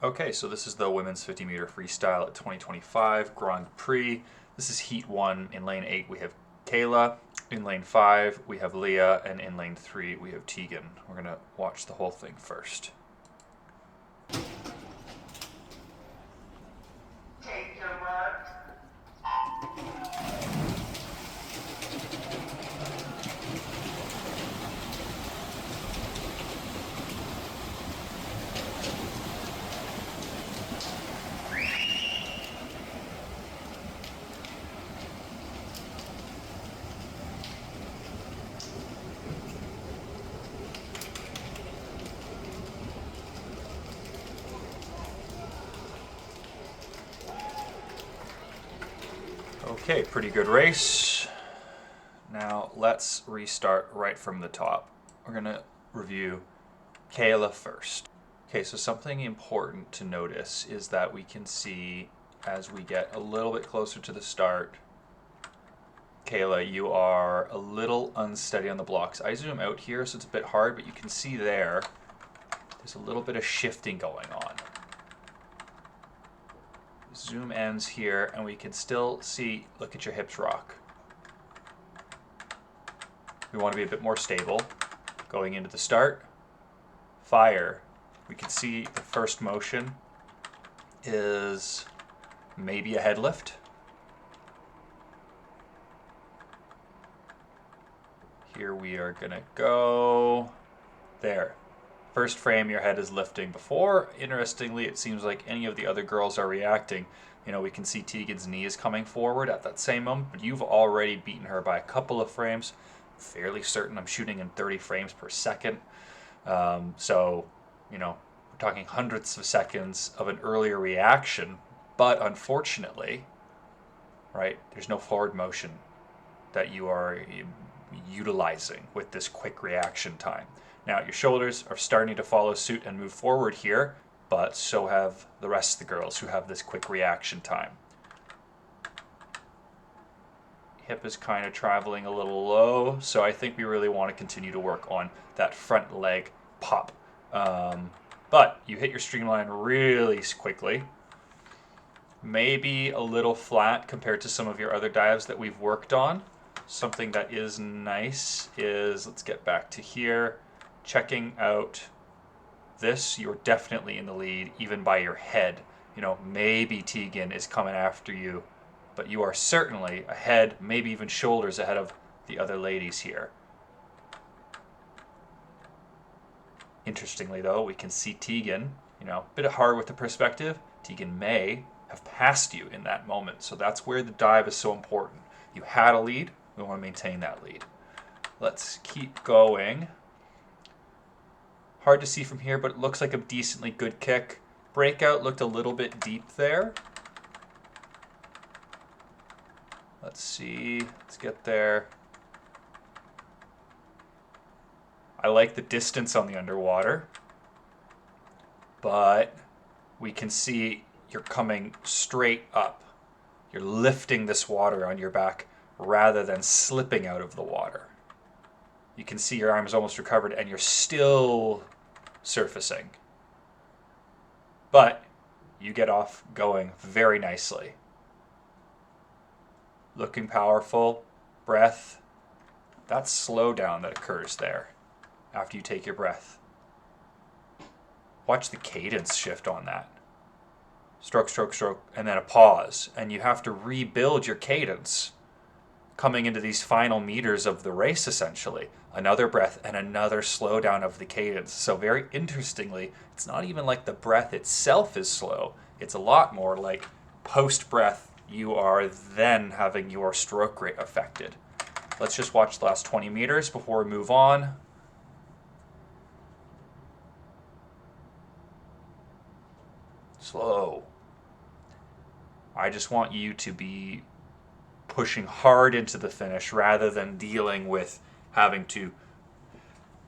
Okay, so this is the women's 50 meter freestyle at 2025 Grand Prix. This is heat 1. In lane 8 we have Kayla, in lane 5 we have Leah, and in lane 3 we have Teagan. We're going to watch the whole thing first. Take your left. Okay, pretty good race. Now let's restart right from the top. We're going to review Kayla first. Okay, so something important to notice is that we can see as we get a little bit closer to the start, Kayla, you are a little unsteady on the blocks. I zoom out here, so it's a bit hard, but you can see there's a little bit of shifting going on. Zoom ends here, and we can still see, look at your hips rock. We want to be a bit more stable. Going into the start, fire. We can see the first motion is maybe a head lift. Here we are gonna go there. First frame, your head is lifting before. Interestingly, it seems like any of the other girls are reacting. You know, we can see Teagan's knee is coming forward at that same moment, but you've already beaten her by a couple of frames. Fairly certain I'm shooting in 30 frames per second. So, you know, we're talking hundredths of seconds of an earlier reaction, but unfortunately, right, there's no forward motion that you are utilizing with this quick reaction time. Now, your shoulders are starting to follow suit and move forward here, but so have the rest of the girls who have this quick reaction time. Hip is kind of traveling a little low, so I think we really want to continue to work on that front leg pop. But you hit your streamline really quickly. Maybe a little flat compared to some of your other dives that we've worked on. Something that is nice is, let's get back to here, checking out this, you're definitely in the lead, even by your head. You know, maybe Teagan is coming after you, but you are certainly ahead, maybe even shoulders ahead of the other ladies here. Interestingly though, we can see Teagan, you know, a bit hard with the perspective. Teagan may have passed you in that moment, so that's where the dive is so important. You had a lead, we want to maintain that lead. Let's keep going. Hard to see from here, but it looks like a decently good kick. Breakout looked a little bit deep there. Let's see, let's get there. I like the distance on the underwater, but we can see you're coming straight up. You're lifting this water on your back rather than slipping out of the water. You can see your arm's almost recovered and you're still surfacing. But you get off going very nicely. Looking powerful, breath. That slowdown that occurs there after you take your breath. Watch the cadence shift on that. Stroke, stroke, stroke, and then a pause. And you have to rebuild your cadence coming into these final meters of the race, essentially. Another breath and another slowdown of the cadence. So very interestingly, it's not even like the breath itself is slow. It's a lot more like post-breath, you are then having your stroke rate affected. Let's just watch the last 20 meters before we move on. Slow. I just want you to be pushing hard into the finish rather than dealing with having to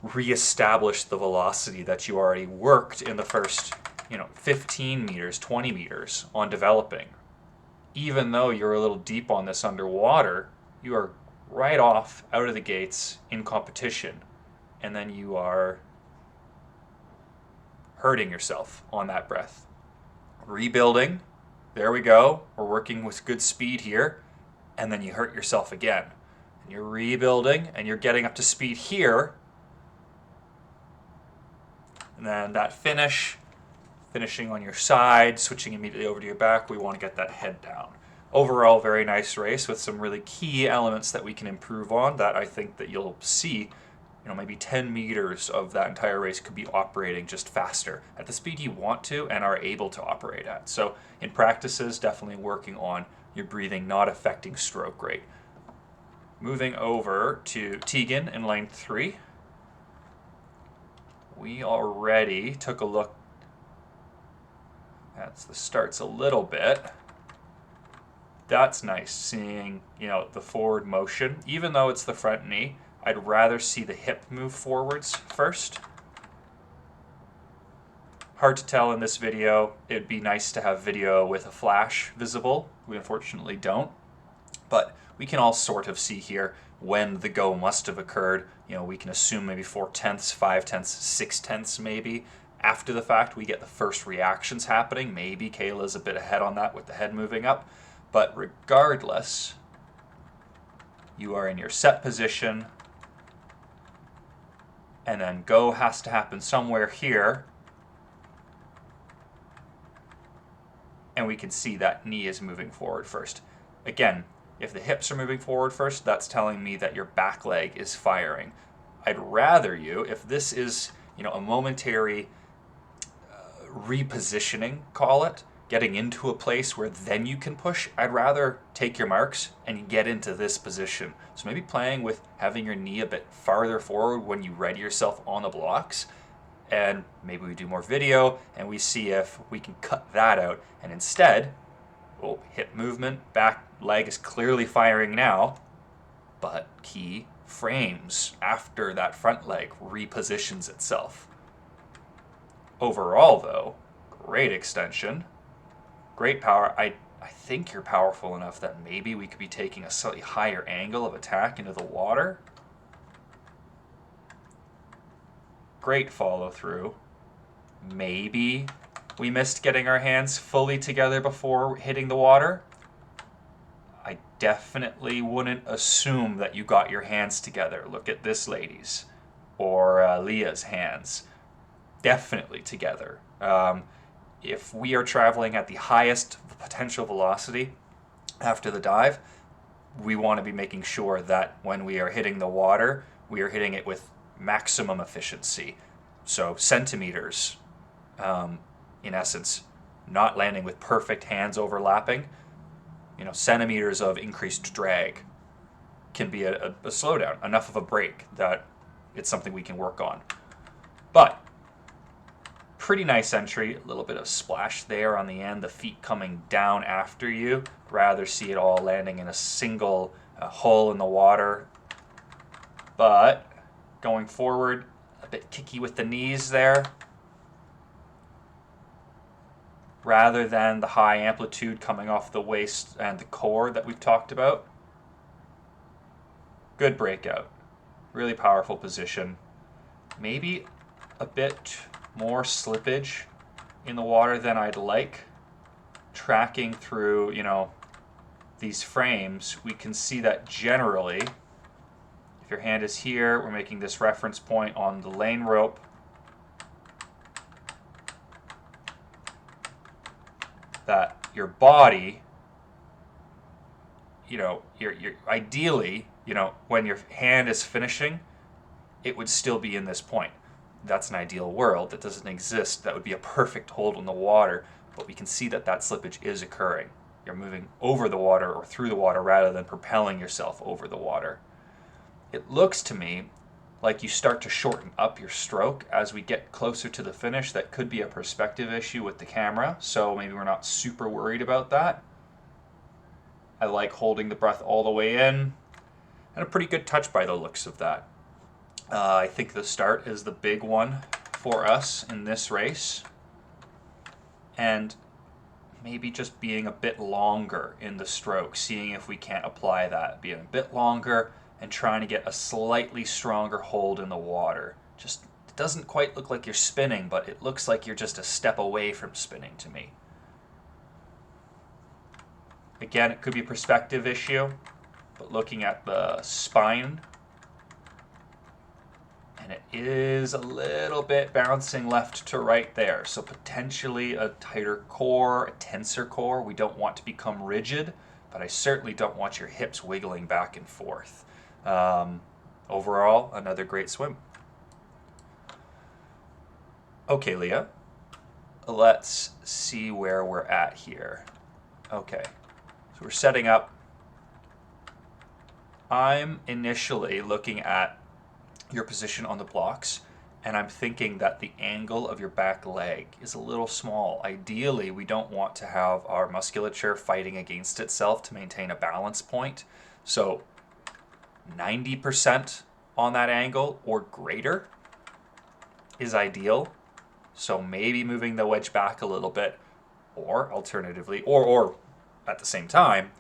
reestablish the velocity that you already worked in the first, 15 meters, 20 meters on developing. Even though you're a little deep on this underwater, you are right off out of the gates in competition, and then you are hurting yourself on that breath. rebuilding. There we go. We're working with good speed here. And then you hurt yourself again. And you're rebuilding and you're getting up to speed here. And then that finishing on your side, switching immediately over to your back, we want to get that head down. Overall, very nice race with some really key elements that we can improve on that I think that you'll see. Maybe 10 meters of that entire race could be operating just faster at the speed you want to and are able to operate at. So in practices, definitely working on your breathing not affecting stroke rate. Moving over to Teagan in lane 3. We already took a look. That's the starts a little bit. That's nice seeing, the forward motion. Even though it's the front knee, I'd rather see the hip move forwards first. Hard to tell in this video. It'd be nice to have video with a flash visible. We unfortunately don't. But we can all sort of see here when the go must have occurred. We can assume maybe 4/10, 5/10, 6/10 maybe. After the fact, we get the first reactions happening. Maybe Kayla's a bit ahead on that with the head moving up. But regardless, you are in your set position. And then go has to happen somewhere here. And we can see that knee is moving forward first. Again, if the hips are moving forward first, that's telling me that your back leg is firing. I'd rather you, if this is, a momentary repositioning, call it, getting into a place where then you can push, I'd rather take your marks and get into this position. So maybe playing with having your knee a bit farther forward when you ready yourself on the blocks, and maybe we do more video and we see if we can cut that out, and instead, hip movement, back leg is clearly firing now, but key frames after that front leg repositions itself. Overall though, great extension. Great power. I think you're powerful enough that maybe we could be taking a slightly higher angle of attack into the water. Great follow through. Maybe we missed getting our hands fully together before hitting the water. I definitely wouldn't assume that you got your hands together. Look at this, ladies. Or Leah's hands. Definitely together. If we are traveling at the highest potential velocity after the dive, we want to be making sure that when we are hitting the water, we are hitting it with maximum efficiency. So centimeters, in essence, not landing with perfect hands overlapping. Centimeters of increased drag can be a slowdown, enough of a break that it's something we can work on. But pretty nice entry, a little bit of splash there on the end, the feet coming down after you. Rather see it all landing in a single hole in the water. But going forward, a bit kicky with the knees there. Rather than the high amplitude coming off the waist and the core that we've talked about. Good breakout. Really powerful position. Maybe a bit more slippage in the water than I'd like. Tracking through, these frames, we can see that generally, if your hand is here, we're making this reference point on the lane rope. That your body, you're ideally, when your hand is finishing, it would still be in this point. That's an ideal world. That doesn't exist. That would be a perfect hold in the water, but we can see that slippage is occurring. You're moving over the water or through the water rather than propelling yourself over the water. It looks to me like you start to shorten up your stroke as we get closer to the finish. That could be a perspective issue with the camera, so maybe we're not super worried about that. I like holding the breath all the way in, and a pretty good touch by the looks of that. I think the start is the big one for us in this race. And maybe just being a bit longer in the stroke, seeing if we can't apply that, being a bit longer and trying to get a slightly stronger hold in the water. Just, it doesn't quite look like you're spinning, but it looks like you're just a step away from spinning to me. Again, it could be a perspective issue, but looking at the spine, and it is a little bit bouncing left to right there. So potentially a tighter core, a tenser core. We don't want to become rigid, but I certainly don't want your hips wiggling back and forth. Overall, another great swim. Okay, Leah, let's see where we're at here. Okay, so we're setting up. I'm initially looking at your position on the blocks, and I'm thinking that the angle of your back leg is a little small. Ideally, we don't want to have our musculature fighting against itself to maintain a balance point. So 90% on that angle or greater is ideal. So maybe moving the wedge back a little bit, or alternatively, or at the same time,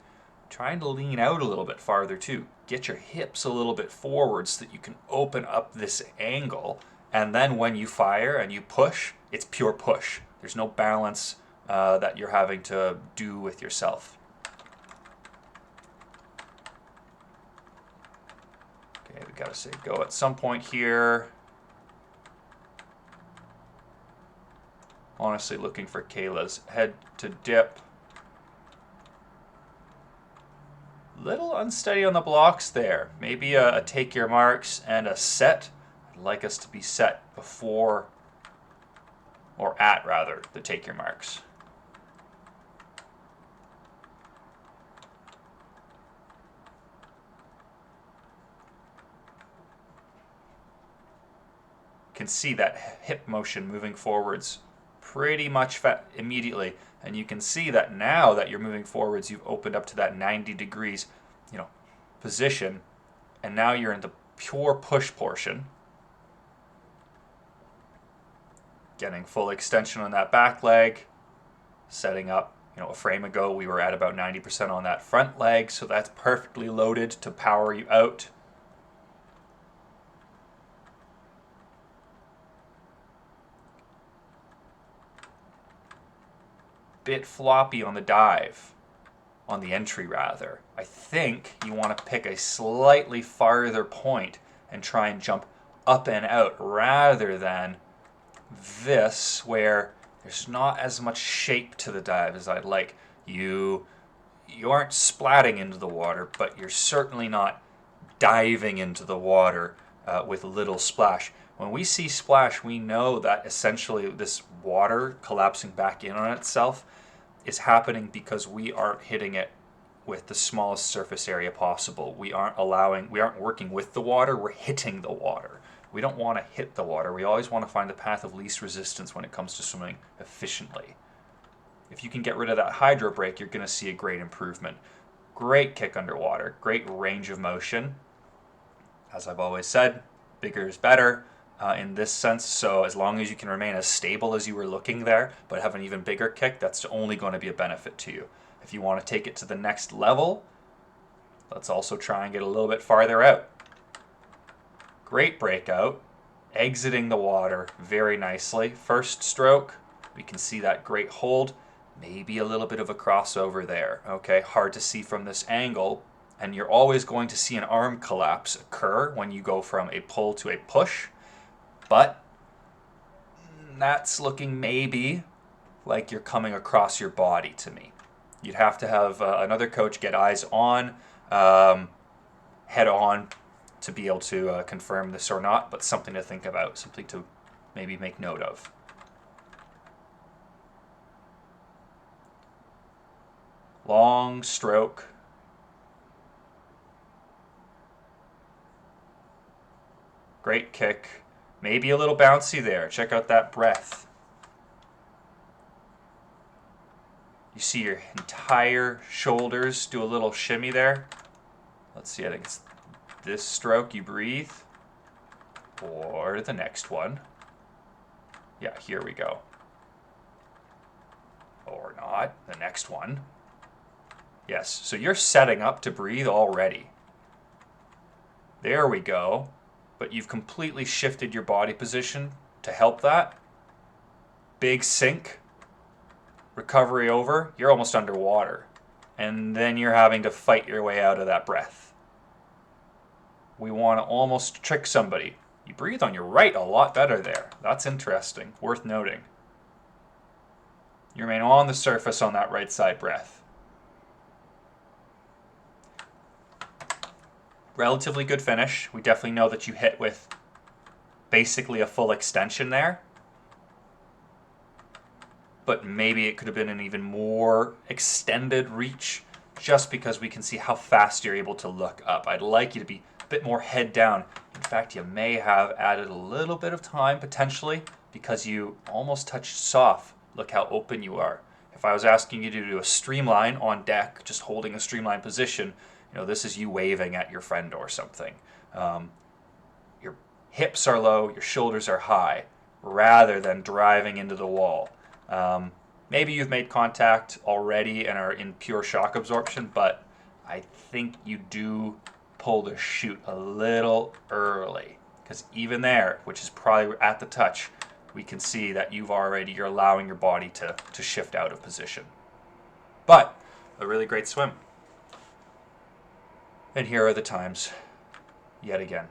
trying to lean out a little bit farther too. Get your hips a little bit forward so that you can open up this angle, and then when you fire and you push, it's pure push. There's no balance that you're having to do with yourself. Okay, we gotta say go at some point here. Honestly, looking for Kayla's head to dip. Little unsteady on the blocks there. Maybe a take your marks and a set. I'd like us to be set before, or at rather, the take your marks. You can see that hip motion moving forwards pretty much immediately, and you can see that now that you're moving forwards, you've opened up to that 90 degrees, position, and now you're in the pure push portion, getting full extension on that back leg, setting up. A frame ago we were at about 90% on that front leg, so that's perfectly loaded to power you out. Bit floppy on the dive, on the entry rather. I think you want to pick a slightly farther point and try and jump up and out rather than this where there's not as much shape to the dive as I'd like. You aren't splatting into the water, but you're certainly not diving into the water with little splash. When we see splash, we know that essentially this water collapsing back in on itself is happening because we aren't hitting it with the smallest surface area possible. We aren't working with the water, we're hitting the water. We don't want to hit the water. We always want to find the path of least resistance when it comes to swimming efficiently. If you can get rid of that hydro brake, you're going to see a great improvement. Great kick underwater, great range of motion. As I've always said, bigger is better in this sense. So as long as you can remain as stable as you were looking there, but have an even bigger kick, that's only going to be a benefit to you. If you want to take it to the next level, let's also try and get a little bit farther out. Great breakout, exiting the water very nicely. First stroke, we can see that great hold, maybe a little bit of a crossover there. Okay, hard to see from this angle, and you're always going to see an arm collapse occur when you go from a pull to a push, but that's looking maybe like you're coming across your body to me. You'd have to have another coach get eyes on, head on, to be able to confirm this or not, but something to think about, something to maybe make note of. Long stroke. Great kick. Maybe a little bouncy there. Check out that breath. You see your entire shoulders do a little shimmy there. Let's see, I think it's this stroke you breathe, or the next one. Yeah, here we go. Or not, the next one. Yes, so you're setting up to breathe already. There we go. But you've completely shifted your body position to help that. Big sink. Recovery over. You're almost underwater. and then you're having to fight your way out of that breath. We want to almost trick somebody. You breathe on your right a lot better there. That's interesting, worth noting. You remain on the surface on that right side breath. Relatively good finish. We definitely know that you hit with basically a full extension there. But maybe it could have been an even more extended reach just because we can see how fast you're able to look up. I'd like you to be a bit more head down. In fact, you may have added a little bit of time potentially because you almost touched soft. Look how open you are. If I was asking you to do a streamline on deck, just holding a streamline position, this is you waving at your friend or something. Your hips are low, your shoulders are high, rather than driving into the wall. Maybe you've made contact already and are in pure shock absorption, but I think you do pull the chute a little early. Because even there, which is probably at the touch, we can see that you're allowing your body to shift out of position. But a really great swim. And here are the times, yet again.